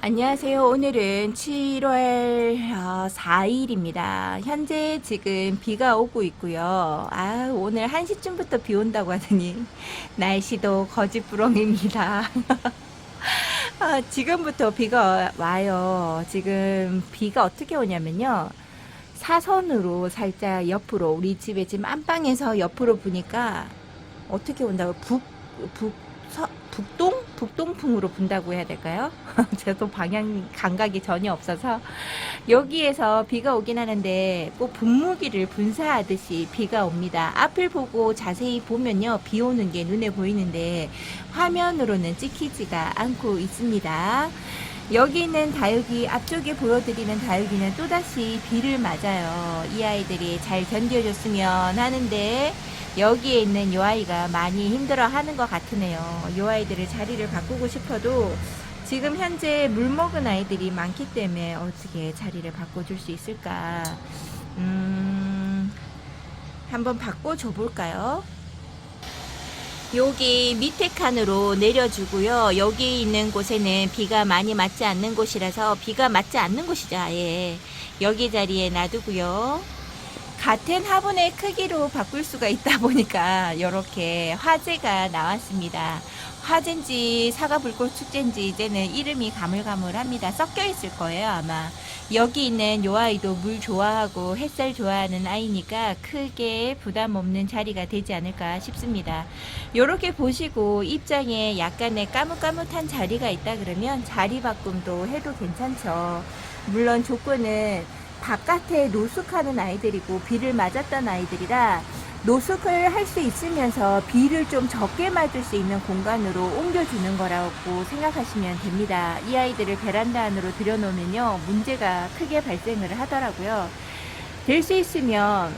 안녕하세요. 오늘은 7월 4일입니다. 현재 지금 비가 오고 있고요. 오늘 1시쯤부터 비 온다고 하더니 날씨도 거짓부렁입니다. 지금부터 비가 와요. 지금 비가 어떻게 오냐면요. 사선으로 살짝 옆으로 우리 집에 지금 안방에서 옆으로 부니까 어떻게 온다고 북동풍으로 분다고 해야 될까요? 저도 방향 감각이 전혀 없어서 여기에서 비가 오긴 하는데 꼭 분무기를 분사하듯이 비가 옵니다. 앞을 보고 자세히 보면요, 비 오는 게 눈에 보이는데 화면으로는 찍히지가 않고 있습니다. 여기 있는 다육이, 앞쪽에 보여드리는 다육이는 또다시 비를 맞아요. 이 아이들이 잘 견뎌줬으면 하는데 여기에 있는 요 아이가 많이 힘들어 하는 것 같으네요. 요 아이들을 자리를 바꾸고 싶어도 지금 현재 물 먹은 아이들이 많기 때문에 어떻게 자리를 바꿔줄 수 있을까? 한번 바꿔줘 볼까요? 여기 밑에 칸으로 내려주고요. 여기 있는 곳에는 비가 많이 맞지 않는 곳이라서 비가 맞지 않는 곳이죠, 아예. 여기 자리에 놔두고요. 같은 화분의 크기로 바꿀 수가 있다 보니까 이렇게 화재가 나왔습니다. 화재인지 사과불꽃 축제인지 이제는 이름이 가물가물합니다. 섞여 있을 거예요, 아마. 여기 있는 요 아이도 물 좋아하고 햇살 좋아하는 아이니까 크게 부담 없는 자리가 되지 않을까 싶습니다. 요렇게 보시고 입장에 약간의 까뭇까뭇한 자리가 있다 그러면 자리 바꿈도 해도 괜찮죠. 물론 조건은 바깥에 노숙하는 아이들이고 비를 맞았던 아이들이라 노숙을 할 수 있으면서 비를 좀 적게 맞을 수 있는 공간으로 옮겨주는 거라고 생각하시면 됩니다. 이 아이들을 베란다 안으로 들여놓으면요, 문제가 크게 발생을 하더라고요. 될 수 있으면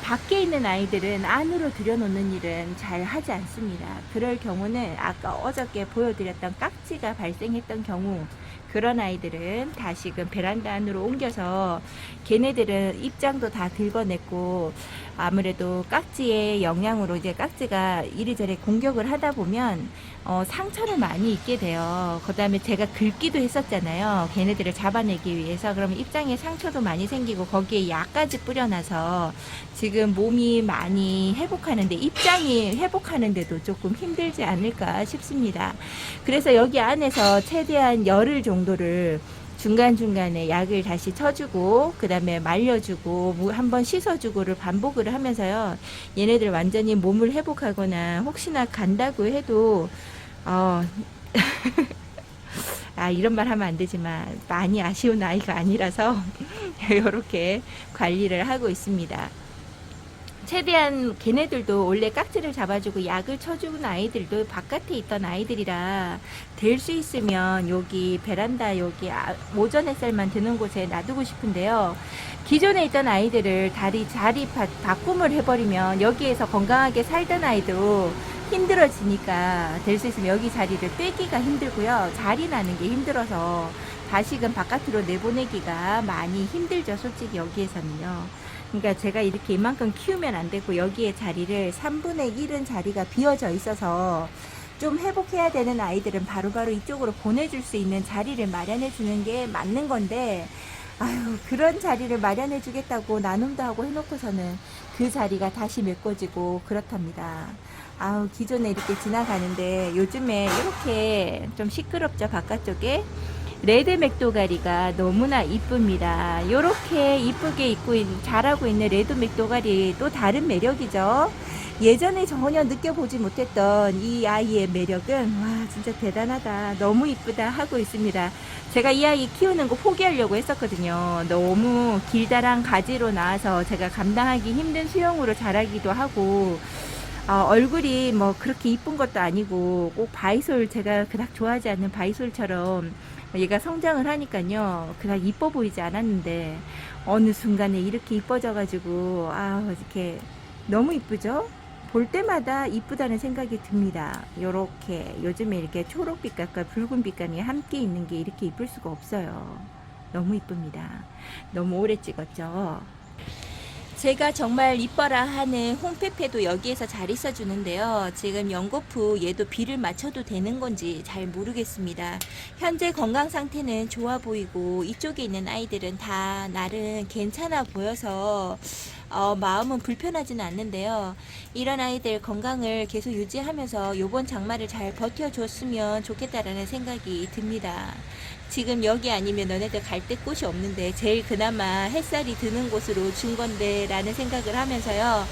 밖에 있는 아이들은 안으로 들여놓는 일은 잘 하지 않습니다. 그럴 경우는 아까 어저께 보여드렸던 깍지가 발생했던 경우, 그런 아이들은 다시금 베란다 안으로 옮겨서 걔네들은 입장도 다 긁어냈고 아무래도 깍지의 영향으로 이제 깍지가 이리저리 공격을 하다 보면 상처를 많이 입게 돼요. 그 다음에 제가 긁기도 했었잖아요. 걔네들을 잡아내기 위해서. 그러면 입장에 상처도 많이 생기고 거기에 약까지 뿌려놔서 지금 몸이 많이 회복하는데, 입장이 회복하는데도 조금 힘들지 않을까 싶습니다. 그래서 여기 안에서 최대한 열흘 정도를 중간중간에 약을 다시 쳐주고 그 다음에 말려주고 한번 씻어주고를 반복을 하면서요, 얘네들 완전히 몸을 회복하거나 혹시나 간다고 해도 이런 말 하면 안 되지만 많이 아쉬운 아이가 아니라서 이렇게 관리를 하고 있습니다. 최대한 걔네들도 원래 깍지를 잡아주고 약을 쳐주는 아이들도 바깥에 있던 아이들이라 될 수 있으면 여기 베란다, 여기 오전 햇살만 드는 곳에 놔두고 싶은데요. 기존에 있던 아이들을 자리 바꿈을 해버리면 여기에서 건강하게 살던 아이도 힘들어지니까 될 수 있으면 여기 자리를 빼기가 힘들고요. 자리 나는 게 힘들어서 다시금 바깥으로 내보내기가 많이 힘들죠, 솔직히 여기에서는요. 그러니까 제가 이렇게 이만큼 키우면 안 되고 여기에 자리를 3분의 1은 자리가 비어져 있어서 좀 회복해야 되는 아이들은 바로바로 이쪽으로 보내줄 수 있는 자리를 마련해 주는 게 맞는 건데, 그런 자리를 마련해 주겠다고 나눔도 하고 해놓고서는 그 자리가 다시 메꿔지고 그렇답니다. 기존에 이렇게 지나가는데 요즘에 이렇게 좀 시끄럽죠, 바깥쪽에. 레드 맥도가리가 너무나 이쁩니다. 이렇게 이쁘게 자라고 있는 레드 맥도가리 또 다른 매력이죠. 예전에 전혀 느껴보지 못했던 이 아이의 매력은 와, 진짜 대단하다, 너무 이쁘다 하고 있습니다. 제가 이 아이 키우는 거 포기하려고 했었거든요. 너무 길다란 가지로 나와서 제가 감당하기 힘든 수영으로 자라기도 하고, 얼굴이 뭐 그렇게 이쁜 것도 아니고 꼭 바이솔, 제가 그닥 좋아하지 않는 바이솔처럼 얘가 성장을 하니까요, 그닥 이뻐 보이지 않았는데 어느 순간에 이렇게 이뻐져 가지고 이렇게 너무 이쁘죠. 볼 때마다 이쁘다는 생각이 듭니다. 요렇게 요즘에 이렇게 초록빛깔과 붉은빛깔이 함께 있는 게 이렇게 이쁠 수가 없어요. 너무 이쁩니다. 너무 오래 찍었죠. 제가 정말 이뻐라 하는 홍페페도 여기에서 잘 있어주는데요. 지금 연거푸 얘도 비를 맞춰도 되는 건지 잘 모르겠습니다. 현재 건강 상태는 좋아 보이고 이쪽에 있는 아이들은 다 나름 괜찮아 보여서 마음은 불편하지는 않는데요. 이런 아이들 건강을 계속 유지하면서 요번 장마를 잘 버텨줬으면 좋겠다라는 생각이 듭니다. 지금 여기 아니면 너네들 갈 데 곳이 없는데 제일 그나마 햇살이 드는 곳으로 준 건데 라는 생각을 하면서요.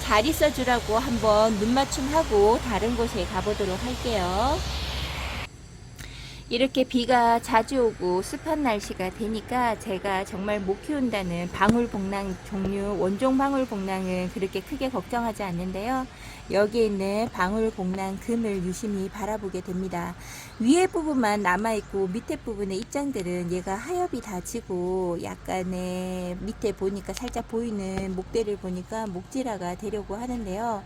잘 있어주라고 한번 눈맞춤하고 다른 곳에 가보도록 할게요. 이렇게 비가 자주 오고 습한 날씨가 되니까 제가 정말 못 키운다는 방울복랑 종류 원종 방울복랑은 그렇게 크게 걱정하지 않는데요. 여기에 있는 방울복랑 금을 유심히 바라보게 됩니다. 위에 부분만 남아있고 밑에 부분의 입장들은 얘가 하엽이 다 지고 약간의 밑에 보니까 살짝 보이는 목대를 보니까 목질화가 되려고 하는데요.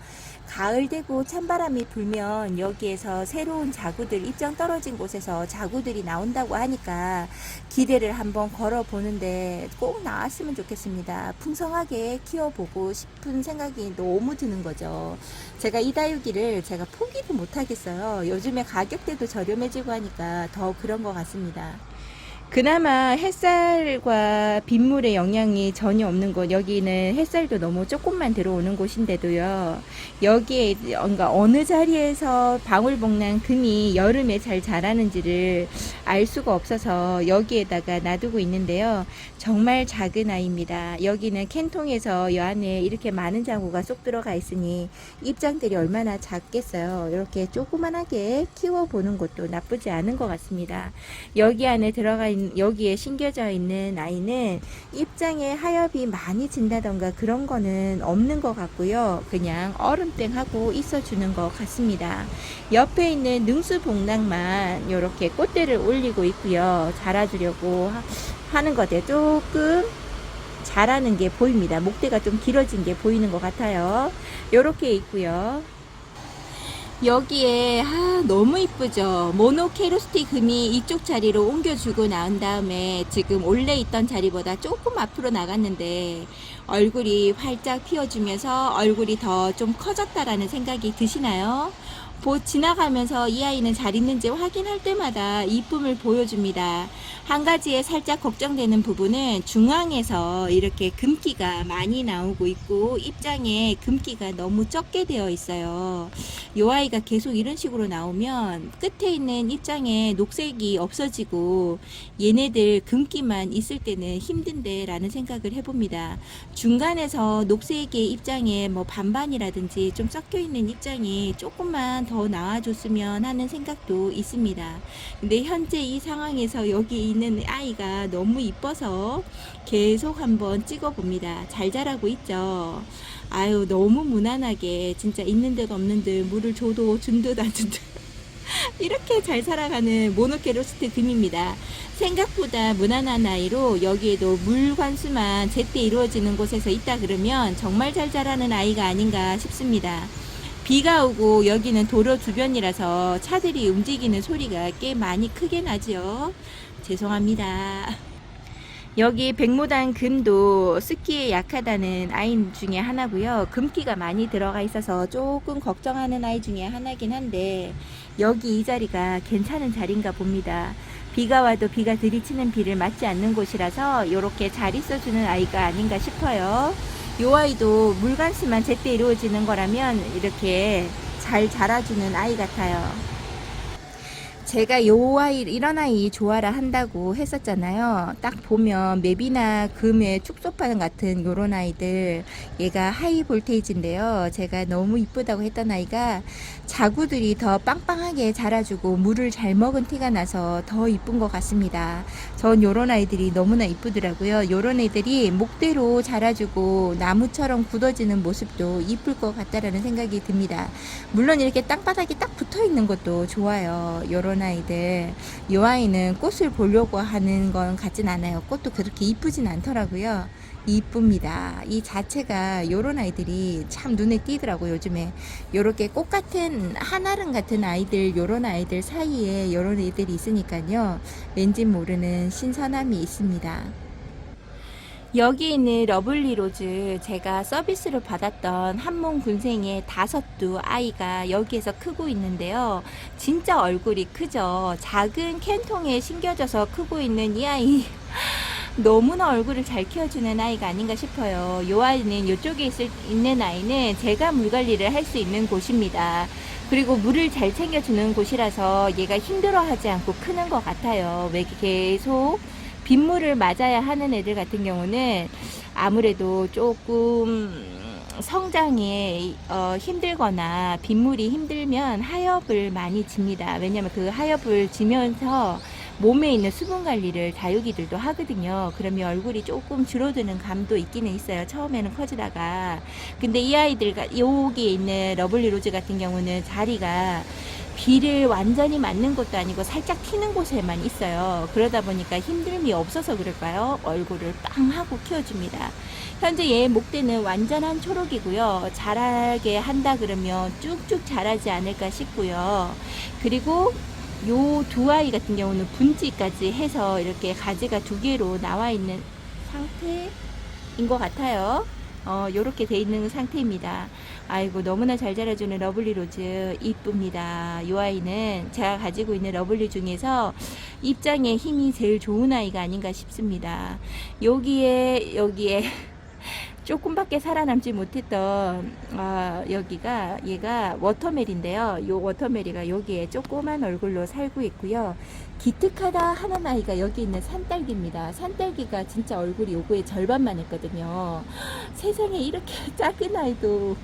가을 되고 찬바람이 불면 여기에서 새로운 자구들 입장 떨어진 곳에서 자구들이 나온다고 하니까 기대를 한번 걸어 보는데 꼭 나왔으면 좋겠습니다. 풍성하게 키워보고 싶은 생각이 너무 드는 거죠. 제가 이 다육이를 제가 포기를 못 하겠어요. 요즘에 가격대도 저렴해지고 하니까 더 그런 것 같습니다. 그나마 햇살과 빗물의 영향이 전혀 없는 곳, 여기는 햇살도 너무 조금만 들어오는 곳인데도요, 여기에 그러니까 어느 자리에서 방울복랑 금이 여름에 잘 자라는지를 알 수가 없어서 여기에다가 놔두고 있는데요. 정말 작은 아이입니다. 여기는 캔통에서 이 안에 이렇게 많은 자구가 쏙 들어가 있으니 입장들이 얼마나 작겠어요. 이렇게 조그만하게 키워보는 것도 나쁘지 않은 것 같습니다. 여기 안에 들어가 있는 여기에 심겨져 있는 아이는 입장에 하엽이 많이 진다던가 그런 거는 없는 것 같고요. 그냥 얼음땡하고 있어주는 것 같습니다. 옆에 있는 능수복랑만 이렇게 꽃대를 올리고 있고요. 자라주려고 하는 것에 조금 자라는 게 보입니다. 목대가 좀 길어진 게 보이는 것 같아요. 이렇게 있고요. 여기에 너무 이쁘죠. 모노케로스티 금이 이쪽 자리로 옮겨주고 나온 다음에 지금 원래 있던 자리보다 조금 앞으로 나갔는데 얼굴이 활짝 피어주면서 얼굴이 더 좀 커졌다라는 생각이 드시나요? 지나가면서 이 아이는 잘 있는지 확인할 때마다 이쁨을 보여줍니다. 한 가지에 살짝 걱정되는 부분은 중앙에서 이렇게 금기가 많이 나오고 있고 입장에 금기가 너무 적게 되어 있어요. 이 아이가 계속 이런 식으로 나오면 끝에 있는 입장에 녹색이 없어지고 얘네들 금기만 있을 때는 힘든데 라는 생각을 해봅니다. 중간에서 녹색의 입장에 뭐 반반이라든지 좀 섞여 있는 입장이 조금만 더 나와줬으면 하는 생각도 있습니다. 근데 현재 이 상황에서 여기 있는 아이가 너무 이뻐서 계속 한번 찍어 봅니다. 잘 자라고 있죠. 아유, 너무 무난하게 진짜 있는 듯 없는 듯 물을 줘도 준 듯 안 준 듯 이렇게 잘 살아가는 모노케로스트 금입니다. 생각보다 무난한 아이로 여기에도 물 관수만 제때 이루어지는 곳에서 있다 그러면 정말 잘 자라는 아이가 아닌가 싶습니다. 비가 오고 여기는 도로 주변이라서 차들이 움직이는 소리가 꽤 많이 크게 나죠. 죄송합니다. 여기 백모단 금도 습기에 약하다는 아이 중에 하나고요. 금기가 많이 들어가 있어서 조금 걱정하는 아이 중에 하나긴 한데 여기 이 자리가 괜찮은 자리인가 봅니다. 비가 와도 비가 들이치는 비를 맞지 않는 곳이라서 이렇게 잘 있어주는 아이가 아닌가 싶어요. 요 아이도 물관수만 제때 이루어지는 거라면 이렇게 잘 자라주는 아이 같아요. 제가 요 아이, 이런 아이 좋아라 한다고 했었잖아요. 딱 보면 맵이나 금의 축소판 같은 요런 아이들, 얘가 하이 볼테이지인데요. 제가 너무 이쁘다고 했던 아이가 자구들이 더 빵빵하게 자라주고 물을 잘 먹은 티가 나서 더 이쁜 것 같습니다. 전 요런 아이들이 너무나 이쁘더라고요. 요런 애들이 목대로 자라주고 나무처럼 굳어지는 모습도 이쁠 것 같다라는 생각이 듭니다. 물론 이렇게 땅바닥이 딱 붙어 있는 것도 좋아요. 요런 아이들, 이 아이는 꽃을 보려고 하는 건 같진 않아요. 꽃도 그렇게 이쁘진 않더라고요. 이쁩니다. 이 자체가 요런 아이들이 참 눈에 띄더라고요. 요즘에 요렇게 꽃 같은 한아름 같은 아이들, 요런 아이들 사이에 요런 애들이 있으니까요, 왠지 모르는 신선함이 있습니다. 여기 있는 러블리 로즈, 제가 서비스로 받았던 한몽 군생의 5두 아이가 여기에서 크고 있는데요. 진짜 얼굴이 크죠. 작은 캔통에 심겨져서 크고 있는 이 아이 너무나 얼굴을 잘 키워주는 아이가 아닌가 싶어요. 이 아이는 이쪽에 있는 아이는 제가 물 관리를 할 수 있는 곳입니다. 그리고 물을 잘 챙겨주는 곳이라서 얘가 힘들어하지 않고 크는 것 같아요. 왜 계속 빗물을 맞아야 하는 애들 같은 경우는 아무래도 조금 성장에 힘들거나 빗물이 힘들면 하엽을 많이 집니다. 왜냐면 그 하엽을 지면서 몸에 있는 수분 관리를 다육이들도 하거든요. 그러면 얼굴이 조금 줄어드는 감도 있기는 있어요. 처음에는 커지다가. 근데 이 아이들, 여기에 있는 러블리 로즈 같은 경우는 자리가 비를 완전히 맞는 것도 아니고 살짝 튀는 곳에만 있어요. 그러다 보니까 힘듦이 없어서 그럴까요? 얼굴을 빵 하고 키워줍니다. 현재 얘 목대는 완전한 초록이고요. 자라게 한다 그러면 쭉쭉 자라지 않을까 싶고요. 그리고 요 두 아이 같은 경우는 분지까지 해서 이렇게 가지가 2개로 나와 있는 상태인 것 같아요. 요렇게 돼 있는 상태입니다. 아이고, 너무나 잘 자라주는 러블리 로즈 이쁩니다. 이 아이는 제가 가지고 있는 러블리 중에서 입장에 힘이 제일 좋은 아이가 아닌가 싶습니다. 여기에 조금밖에 살아남지 못했던 여기가 얘가 워터멜인데요. 요 워터멜이가 여기에 조그만 얼굴로 살고 있고요. 기특하다 하는 아이가 여기 있는 산딸기입니다. 산딸기가 진짜 얼굴이 요거의 절반만 했거든요. 세상에 이렇게 작은 아이도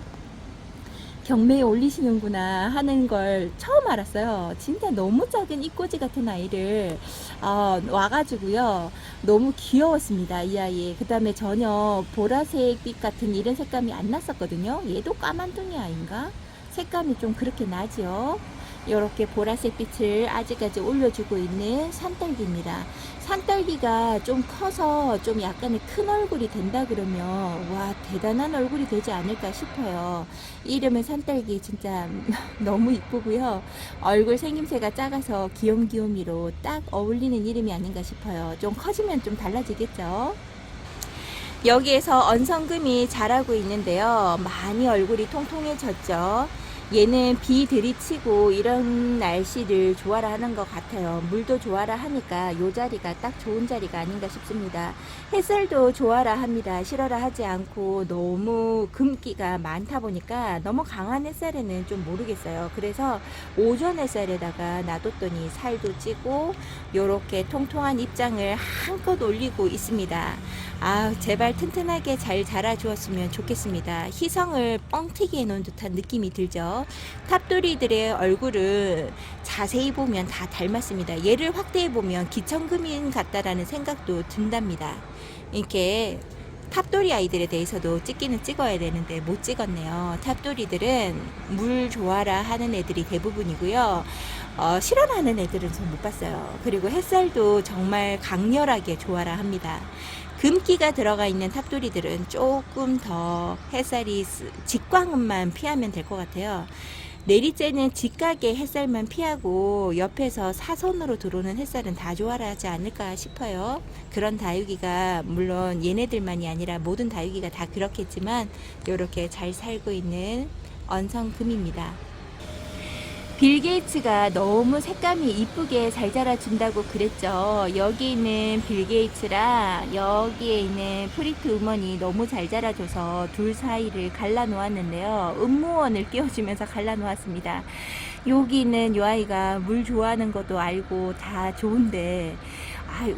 경매에 올리시는구나 하는 걸 처음 알았어요. 진짜 너무 작은 이꼬지 같은 아이를 와가지고요. 너무 귀여웠습니다. 이 아이. 그 다음에 전혀 보라색빛 같은 이런 색감이 안 났었거든요. 얘도 까만둥이 아이인가? 색감이 좀 그렇게 나죠. 이렇게 보라색 빛을 아직까지 올려주고 있는 산딸기입니다. 산딸기가 좀 커서 좀 약간의 큰 얼굴이 된다 그러면 와, 대단한 얼굴이 되지 않을까 싶어요. 이름은 산딸기 진짜 너무 이쁘고요. 얼굴 생김새가 작아서 귀염귀요미로 딱 어울리는 이름이 아닌가 싶어요. 좀 커지면 좀 달라지겠죠. 여기에서 언성금이 자라고 있는데요. 많이 얼굴이 통통해졌죠. 얘는 비 들이치고 이런 날씨를 좋아라 하는 것 같아요. 물도 좋아라 하니까 요 자리가 딱 좋은 자리가 아닌가 싶습니다. 햇살도 좋아라 합니다. 싫어라 하지 않고 너무 금기가 많다 보니까 너무 강한 햇살에는 좀 모르겠어요. 그래서 오전 햇살에다가 놔뒀더니 살도 찌고 요렇게 통통한 입장을 한껏 올리고 있습니다. 제발 튼튼하게 잘 자라주었으면 좋겠습니다. 희성을 뻥튀기 해놓은 듯한 느낌이 들죠. 탑돌이들의 얼굴을 자세히 보면 다 닮았습니다. 얘를 확대해 보면 기천금인 같다라는 생각도 든답니다. 이렇게 탑돌이 아이들에 대해서도 찍기는 찍어야 되는데 못 찍었네요. 탑돌이들은 물 좋아라 하는 애들이 대부분이고요. 실현하는 애들은 전 못 봤어요. 그리고 햇살도 정말 강렬하게 좋아라 합니다. 금기가 들어가 있는 탑돌이들은 조금 더 햇살이 직광만 피하면 될 것 같아요. 내리째는 직각의 햇살만 피하고 옆에서 사선으로 들어오는 햇살은 다 좋아라 하지 않을까 싶어요. 그런 다육이가 물론 얘네들만이 아니라 모든 다육이가 다 그렇겠지만 이렇게 잘 살고 있는 언성금입니다. 빌 게이츠가 너무 색감이 이쁘게 잘 자라준다고 그랬죠. 여기 있는 빌 게이츠랑 여기에 있는 프리트 우먼이 너무 잘 자라줘서 둘 사이를 갈라 놓았는데요. 음무원을 끼워주면서 갈라 놓았습니다. 여기 있는 요 아이가 물 좋아하는 것도 알고 다 좋은데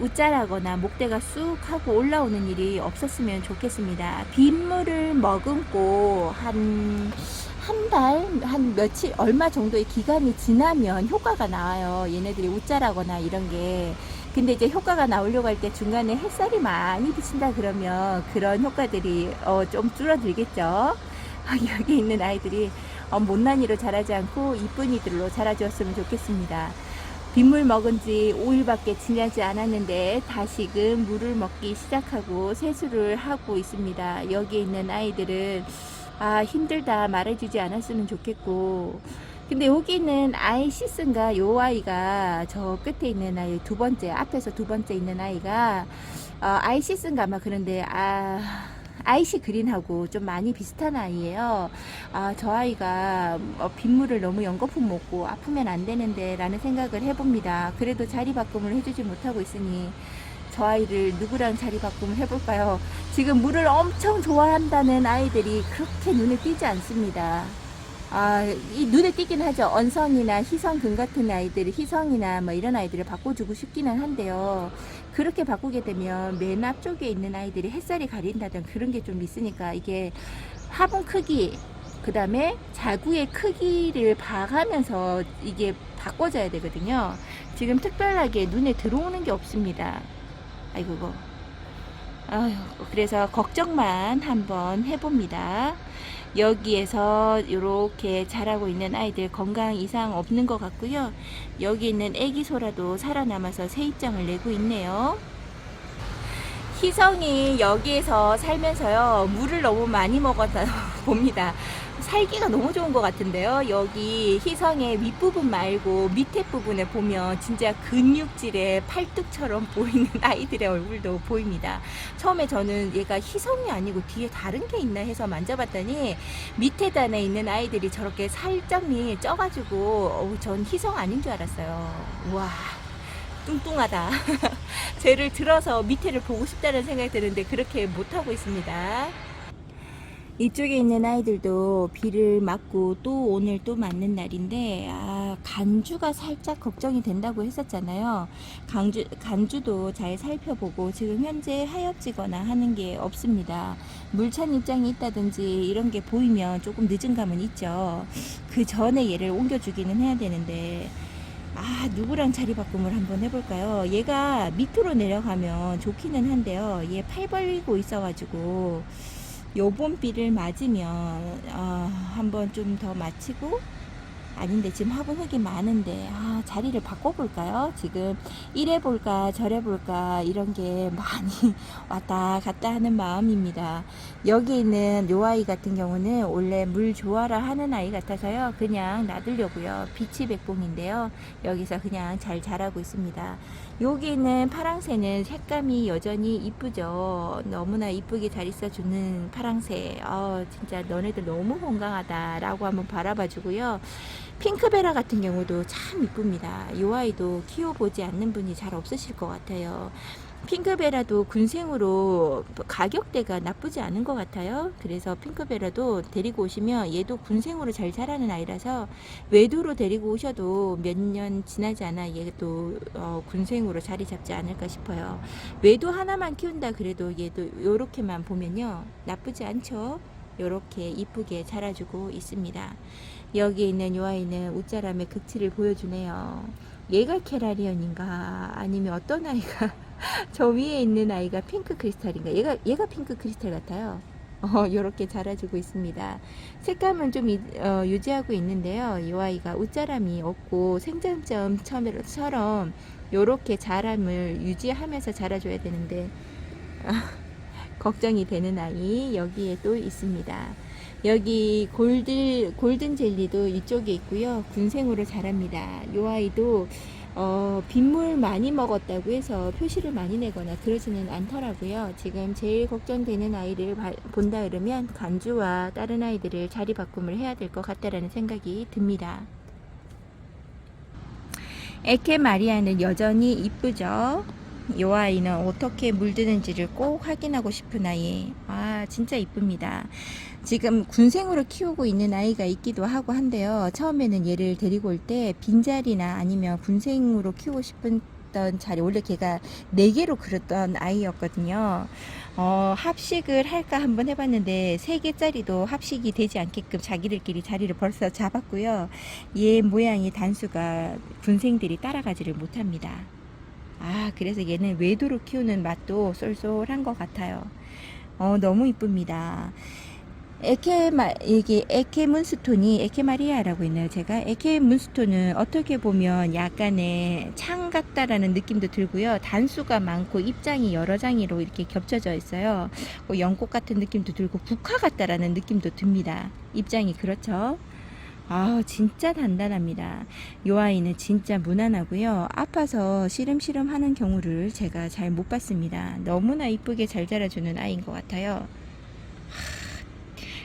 웃자라거나 목대가 쑥 하고 올라오는 일이 없었으면 좋겠습니다. 빗물을 머금고 한 달, 한 며칠, 얼마 정도의 기간이 지나면 효과가 나와요. 얘네들이 웃자라거나 이런 게. 근데 이제 효과가 나오려고 할 때 중간에 햇살이 많이 비친다 그러면 그런 효과들이 좀 줄어들겠죠. 여기 있는 아이들이 못난이로 자라지 않고 이쁜이들로 자라주었으면 좋겠습니다. 빗물 먹은 지 5일밖에 지나지 않았는데 다시금 물을 먹기 시작하고 세수를 하고 있습니다. 여기 있는 아이들은 힘들다 말해주지 않았으면 좋겠고 근데 여기는 아이시스인가 요 아이가 저 끝에 있는 아이 두 번째 앞에서 두 번째 있는 아이가 아이시스인가 아마 그런데 아이시 그린하고 좀 많이 비슷한 아이예요. 저 아이가 빗물을 너무 연거푸 먹고 아프면 안 되는데 라는 생각을 해봅니다. 그래도 자리 바꿈을 해주지 못하고 있으니 저 아이를 누구랑 자리 바꿈을 해볼까요? 지금 물을 엄청 좋아한다는 아이들이 그렇게 눈에 띄지 않습니다. 이 눈에 띄긴 하죠. 언성이나 희성금 같은 아이들, 희성이나 뭐 이런 아이들을 바꿔주고 싶기는 한데요. 그렇게 바꾸게 되면 맨 앞쪽에 있는 아이들이 햇살이 가린다든 그런 게 좀 있으니까 이게 화분 크기, 그 다음에 자구의 크기를 봐가면서 이게 바꿔줘야 되거든요. 지금 특별하게 눈에 들어오는 게 없습니다. 아이고, 아유, 그래서 걱정만 한번 해봅니다. 여기에서 이렇게 자라고 있는 아이들 건강 이상 없는 것 같고요. 여기 있는 애기 소라도 살아남아서 새 입장을 내고 있네요. 희성이 여기에서 살면서요, 물을 너무 많이 먹었다 봅니다. 살기가 너무 좋은 것 같은데요. 여기 희성의 윗부분 말고 밑에 부분에 보면 진짜 근육질의 팔뚝처럼 보이는 아이들의 얼굴도 보입니다. 처음에 저는 얘가 희성이 아니고 뒤에 다른 게 있나 해서 만져봤더니 밑에 단에 있는 아이들이 저렇게 살점이 쪄가지고 전 희성 아닌 줄 알았어요. 우와, 뚱뚱하다. 쟤를 들어서 밑에를 보고 싶다는 생각이 드는데 그렇게 못하고 있습니다. 이쪽에 있는 아이들도 비를 맞고 또 오늘 또 맞는 날인데 간주가 살짝 걱정이 된다고 했었잖아요. 간주도 잘 살펴보고 지금 현재 하엽지거나 하는 게 없습니다. 물찬 입장이 있다든지 이런 게 보이면 조금 늦은 감은 있죠. 그 전에 얘를 옮겨주기는 해야 되는데 누구랑 자리 바꿈을 한번 해볼까요? 얘가 밑으로 내려가면 좋기는 한데요. 얘 팔 벌리고 있어가지고 요번 비를 맞으면 한번 좀 더 맞히고 아닌데 지금 화분 흙이 많은데 자리를 바꿔볼까요? 지금 이래 볼까 저래 볼까 이런 게 많이 왔다 갔다 하는 마음입니다. 여기 있는 요 아이 같은 경우는 원래 물 좋아라 하는 아이 같아서요, 그냥 놔두려고요. 빛이 백봉인데요, 여기서 그냥 잘 자라고 있습니다. 여기 있는 파랑새는 색감이 여전히 이쁘죠. 너무나 이쁘게 잘 있어주는 파랑새. 진짜 너네들 너무 건강하다 라고 한번 바라봐 주고요. 핑크베라 같은 경우도 참 이쁩니다. 이 아이도 키워보지 않는 분이 잘 없으실 것 같아요. 핑크베라도 군생으로 가격대가 나쁘지 않은 것 같아요. 그래서 핑크베라도 데리고 오시면 얘도 군생으로 잘 자라는 아이라서 외도로 데리고 오셔도 몇 년 지나지 않아 얘도 군생으로 자리 잡지 않을까 싶어요. 외도 하나만 키운다 그래도 얘도 요렇게만 보면요, 나쁘지 않죠. 요렇게 이쁘게 자라주고 있습니다. 여기 있는 요 아이는 웃자람의 극치를 보여주네요. 얘가 캐라리언인가 아니면 어떤 아이가 저 위에 있는 아이가 핑크 크리스탈인가, 얘가 핑크 크리스탈 같아요. 요렇게 자라주고 있습니다. 색감은 좀 유지하고 있는데요. 이 아이가 웃자람이 없고 생장점처럼 요렇게 자람을 유지하면서 자라줘야 되는데 걱정이 되는 아이 여기에 또 있습니다. 여기 골든 젤리도 이쪽에 있고요. 군생으로 자랍니다. 이 아이도 빗물 많이 먹었다고 해서 표시를 많이 내거나 그러지는 않더라고요. 지금 제일 걱정되는 아이를 본다 그러면 간주와 다른 아이들을 자리 바꿈을 해야 될 것 같다라는 생각이 듭니다. 에케 마리아는 여전히 이쁘죠. 이 아이는 어떻게 물드는지를 꼭 확인하고 싶은 아이. 진짜 이쁩니다. 지금 군생으로 키우고 있는 아이가 있기도 하고 한데요. 처음에는 얘를 데리고 올 때 빈자리나 아니면 군생으로 키우고 싶었던 자리, 원래 걔가 4개로 그렸던 아이였거든요. 합식을 할까 한번 해봤는데 3개짜리도 합식이 되지 않게끔 자기들끼리 자리를 벌써 잡았고요. 얘 모양이 단수가 군생들이 따라가지를 못합니다. 그래서 얘는 외도로 키우는 맛도 쏠쏠한 것 같아요. 너무 이쁩니다. 이게 에케 문스톤이 에케 마리아라고 있나요? 제가 에케 문스톤은 어떻게 보면 약간의 창 같다라는 느낌도 들고요. 단수가 많고 입장이 여러 장이로 이렇게 겹쳐져 있어요. 연꽃 같은 느낌도 들고 국화 같다라는 느낌도 듭니다. 입장이 그렇죠. 아, 진짜 단단합니다. 요 아이는 진짜 무난하고요. 아파서 시름시름 하는 경우를 제가 잘 못 봤습니다. 너무나 이쁘게 잘 자라주는 아이인 것 같아요.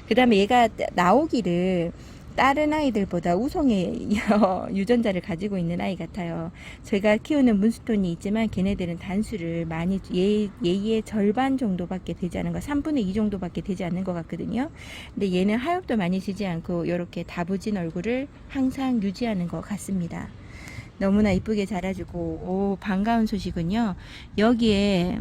그 다음에 얘가 나오기를 다른 아이들보다 우성의 유전자를 가지고 있는 아이 같아요. 제가 키우는 문스톤이 있지만 걔네들은 단수를 많이 얘의 절반 정도밖에 되지 않은 거, 3분의 2 정도밖에 되지 않는 것 같거든요. 근데 얘는 하엽도 많이 지지 않고 이렇게 다부진 얼굴을 항상 유지하는 것 같습니다. 너무나 이쁘게 자라주고, 오, 반가운 소식은요. 여기에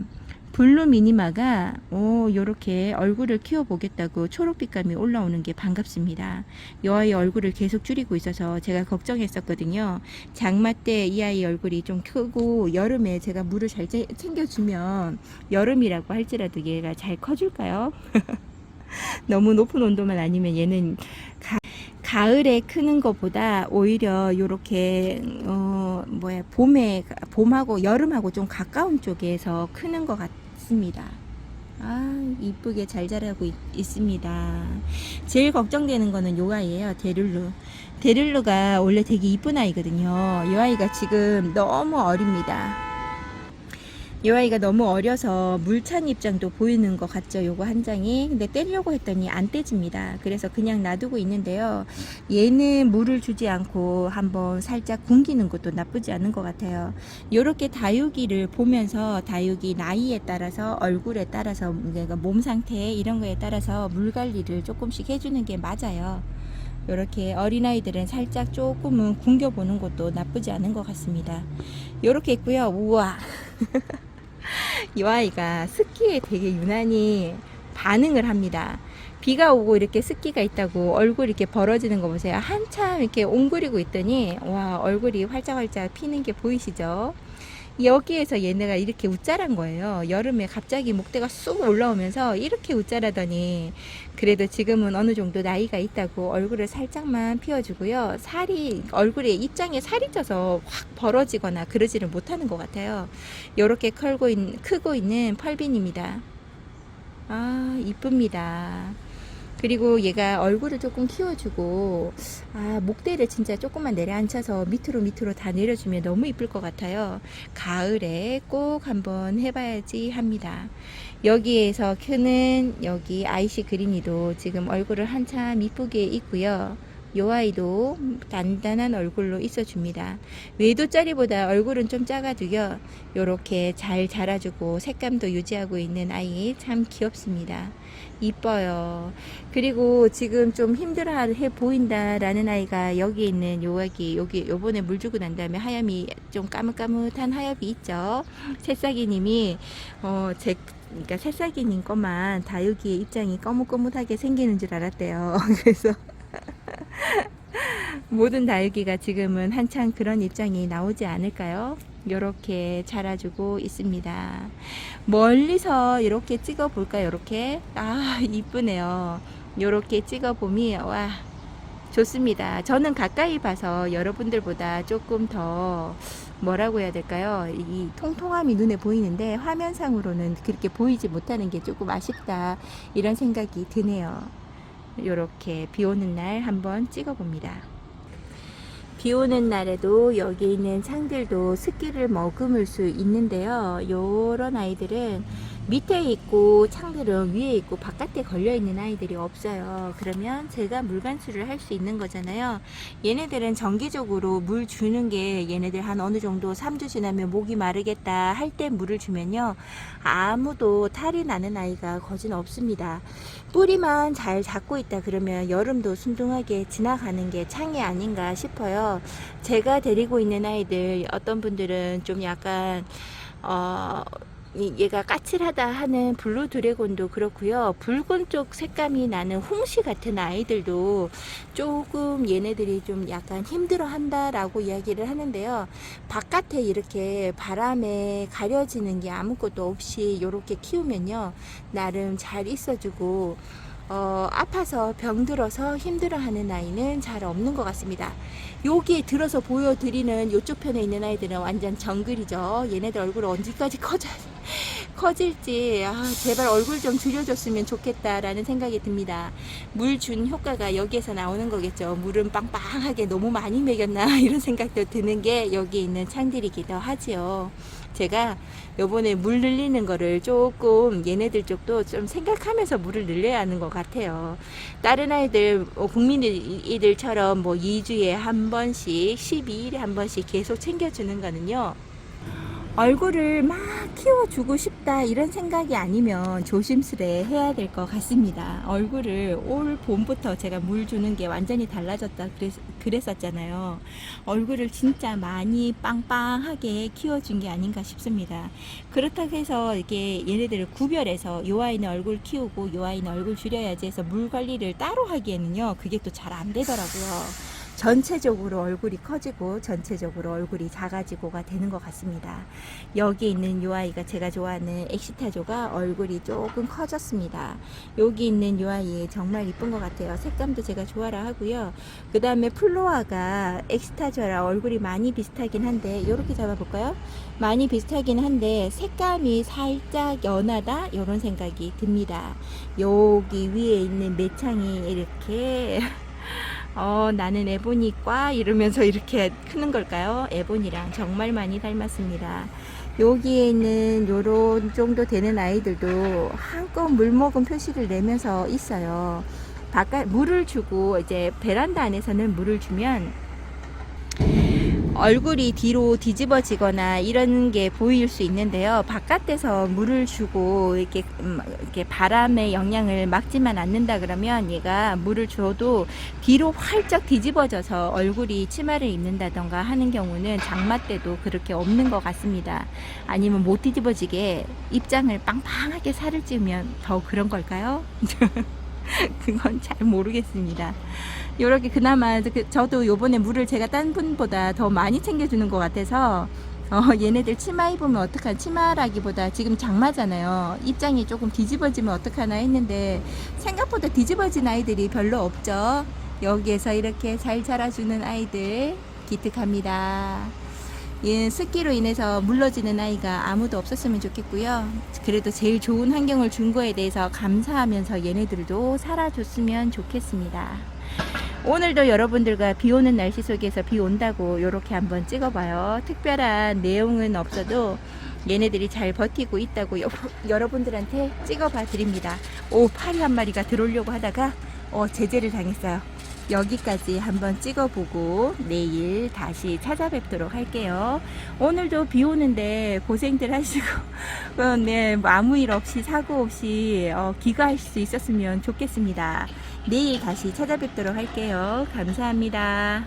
블루 미니마가 요렇게 얼굴을 키워보겠다고 초록빛감이 올라오는 게 반갑습니다. 이 아이 얼굴을 계속 줄이고 있어서 제가 걱정했었거든요. 장마 때 이 아이 얼굴이 좀 크고 여름에 제가 물을 잘 챙겨주면 여름이라고 할지라도 얘가 잘 커줄까요? 너무 높은 온도만 아니면 얘는 가을에 크는 것보다 오히려 요렇게 봄하고 여름하고 좀 가까운 쪽에서 크는 것 같습니다. 아, 이쁘게 잘 자라고 있습니다. 제일 걱정되는 거는 요 아이예요. 데룰루가 원래 되게 이쁜 아이거든요. 요 아이가 지금 너무 어립니다. 이 아이가 너무 어려서 물 찬 입장도 보이는 것 같죠, 요거 한 장이. 근데 떼려고 했더니 안 떼집니다. 그래서 그냥 놔두고 있는데요. 얘는 물을 주지 않고 한번 살짝 굶기는 것도 나쁘지 않은 것 같아요. 요렇게 다육이를 보면서 다육이 나이에 따라서 얼굴에 따라서 그러니까 몸 상태 이런 거에 따라서 물 관리를 조금씩 해주는 게 맞아요. 요렇게 어린아이들은 살짝 조금은 굶겨보는 것도 나쁘지 않은 것 같습니다. 요렇게 있고요. 우와. 이 아이가 습기에 되게 유난히 반응을 합니다. 비가 오고 이렇게 습기가 있다고 얼굴 이렇게 벌어지는 거 보세요. 한참 이렇게 옹그리고 있더니 와, 얼굴이 활짝활짝 피는 게 보이시죠? 여기에서 얘네가 이렇게 웃자란 거예요. 여름에 갑자기 목대가 쑥 올라오면서 이렇게 웃자라더니 그래도 지금은 어느 정도 나이가 있다고 얼굴을 살짝만 피워주고요. 얼굴에 입장에 살이 쪄서 확 벌어지거나 그러지를 못하는 것 같아요. 이렇게 크고 있는 펄빈입니다. 아, 이쁩니다. 그리고 얘가 얼굴을 조금 키워주고 목대를 진짜 조금만 내려앉혀서 밑으로 다 내려주면 너무 이쁠 것 같아요. 가을에 꼭 한번 해봐야지 합니다. 여기에서 크는 여기 아이시 그린이도 지금 얼굴을 한참 이쁘게 있고요. 요 아이도 단단한 얼굴로 있어줍니다. 외도짜리보다 얼굴은 좀 작아도요. 요렇게 잘 자라주고 색감도 유지하고 있는 아이 참 귀엽습니다. 이뻐요. 그리고 지금 좀 힘들어해 보인다라는 아이가 여기 있는 여기 요번에 물 주고 난 다음에 하얀이 좀 까뭇까뭇한 하얀이 있죠. 새싹이님이 그러니까 새싹이님 것만 다육이의 입장이 거뭇거뭇하게 생기는 줄 알았대요. 그래서 모든 다육이가 지금은 한창 그런 입장이 나오지 않을까요? 이렇게 자라주고 있습니다. 멀리서 이렇게 찍어 볼까요? 이렇게 이쁘네요. 이렇게 찍어 보면 와, 좋습니다. 저는 가까이 봐서 여러분들보다 조금 더 뭐라고 해야 될까요? 이 통통함이 눈에 보이는데 화면상으로는 그렇게 보이지 못하는 게 조금 아쉽다 이런 생각이 드네요. 이렇게 비 오는 날 한번 찍어 봅니다. 비 오는 날에도 여기 있는 창들도 습기를 머금을 수 있는데요. 요런 아이들은 밑에 있고 창들은 위에 있고 바깥에 걸려 있는 아이들이 없어요. 그러면 제가 물 관수를 할 수 있는 거잖아요. 얘네들은 정기적으로 물 주는 게 얘네들 한 어느 정도 3주 지나면 목이 마르겠다 할 때 물을 주면요. 아무도 탈이 나는 아이가 거진 없습니다. 뿌리만 잘 잡고 있다 그러면 여름도 순둥하게 지나가는 게 창이 아닌가 싶어요. 제가 데리고 있는 아이들 어떤 분들은 좀 약간 얘가 까칠하다 하는 블루 드래곤도 그렇고요. 붉은 쪽 색감이 나는 홍시 같은 아이들도 조금 얘네들이 좀 약간 힘들어 한다라고 이야기를 하는데요. 바깥에 이렇게 바람에 가려지는 게 아무것도 없이 이렇게 키우면요. 나름 잘 있어주고 아파서 병들어서 힘들어하는 아이는 잘 없는 것 같습니다. 여기에 들어서 보여드리는 이쪽 편에 있는 아이들은 완전 정글이죠. 얘네들 얼굴 언제까지 커질지 제발 얼굴 좀 줄여줬으면 좋겠다라는 생각이 듭니다. 물 준 효과가 여기에서 나오는 거겠죠. 물은 빵빵하게 너무 많이 먹였나 이런 생각도 드는 게 여기 있는 창들이기도 하지요. 제가 요번에 물 늘리는 거를 조금 얘네들 쪽도 좀 생각하면서 물을 늘려야 하는 것 같아요. 다른 아이들 국민이들처럼 뭐 2주에 한 번씩 12일에 한 번씩 계속 챙겨주는 거는요, 얼굴을 막 키워주고 싶다 이런 생각이 아니면 조심스레 해야 될 것 같습니다. 얼굴을 올 봄부터 제가 물 주는 게 완전히 달라졌다 그랬었잖아요. 얼굴을 진짜 많이 빵빵하게 키워준 게 아닌가 싶습니다. 그렇다고 해서 이게 얘네들을 구별해서 요 아이는 얼굴 키우고 요 아이는 얼굴 줄여야지 해서 물 관리를 따로 하기에는요, 그게 또 잘 안 되더라고요. 전체적으로 얼굴이 커지고 전체적으로 얼굴이 작아지고가 되는 것 같습니다. 여기 있는 이 아이가 제가 좋아하는 엑시타조가 얼굴이 조금 커졌습니다. 여기 있는 이 아이 정말 이쁜 것 같아요. 색감도 제가 좋아라 하고요. 그 다음에 플로아가 엑시타조랑 얼굴이 많이 비슷하긴 한데, 이렇게 잡아볼까요? 많이 비슷하긴 한데 색감이 살짝 연하다 이런 생각이 듭니다. 여기 위에 있는 매창이 이렇게 나는 에보니과 이러면서 이렇게 크는 걸까요? 에보니랑 정말 많이 닮았습니다. 여기에 있는 요런 정도 되는 아이들도 한껏 물먹은 표시를 내면서 있어요. 바깥 물을 주고 이제 베란다 안에서는 물을 주면 얼굴이 뒤로 뒤집어지거나 이런 게 보일 수 있는데요. 바깥에서 물을 주고 이렇게 바람의 영향을 막지만 않는다 그러면 얘가 물을 줘도 뒤로 활짝 뒤집어져서 얼굴이 치마를 입는다던가 하는 경우는 장마 때도 그렇게 없는 것 같습니다. 아니면 못 뒤집어지게 입장을 빵빵하게 살을 찌우면 더 그런 걸까요? 그건 잘 모르겠습니다. 요렇게 그나마 저도 요번에 물을 제가 딴 분보다 더 많이 챙겨주는 것 같아서 얘네들 치마 입으면 어떡하나, 치마라기보다 지금 장마잖아요. 입장이 조금 뒤집어지면 어떡하나 했는데 생각보다 뒤집어진 아이들이 별로 없죠. 여기에서 이렇게 잘 자라주는 아이들 기특합니다. 습기로 인해서 물러지는 아이가 아무도 없었으면 좋겠고요. 그래도 제일 좋은 환경을 준 거에 대해서 감사하면서 얘네들도 살아줬으면 좋겠습니다. 오늘도 여러분들과 비 오는 날씨 속에서 비 온다고 이렇게 한번 찍어봐요. 특별한 내용은 없어도 얘네들이 잘 버티고 있다고 여러분들한테 찍어봐 드립니다. 오, 파리 한 마리가 들어오려고 하다가 제재를 당했어요. 여기까지 한번 찍어보고 내일 다시 찾아뵙도록 할게요. 오늘도 비 오는데 고생들 하시고 네, 아무 일 없이 사고 없이 귀가할 수 있었으면 좋겠습니다. 내일 다시 찾아뵙도록 할게요. 감사합니다.